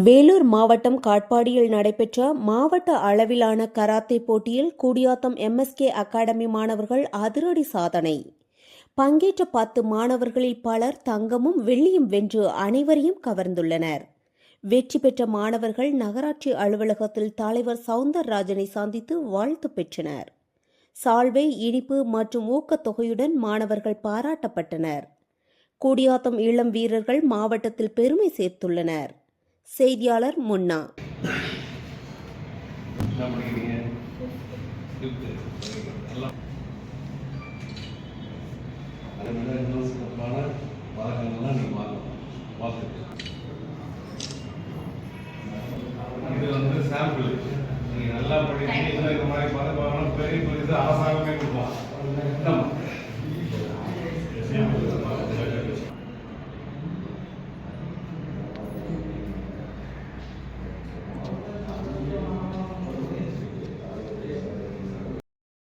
வேலூர் மாவட்டம் காட்பாடியில் நடைபெற்ற மாவட்ட அளவிலான கராத்தே போட்டியில் கூடியாத்தம் எம்எஸ்கே அகாடமி மாணவர்கள் அதிரடி சாதனை. பங்கேற்ற 10 மாணவர்களில் பலர் தங்கமும் வெள்ளியும் வென்று அனைவரையும் கவர்ந்துள்ளனர். வெற்றி பெற்ற மாணவர்கள் நகராட்சி அலுவலகத்தில் தலைவர் சவுந்தரராஜனை சந்தித்து வாழ்த்து பெற்றனர். சால்வை, இனிப்பு மற்றும் ஊக்கத்தொகையுடன் மாணவர்கள் பாராட்டப்பட்டனர். கூடியாத்தம் இளம் வீரர்கள் மாவட்டத்தில் பெருமை சேர்த்துள்ளனர். செய்தியாளர் முன்னா. இது வந்து சாம்பிள். நீங்க நல்லா படிச்சு இந்த மாதிரி பதக்கம் பெரிய பரிசு அரசாங்கமே கொடுப்பாங்க.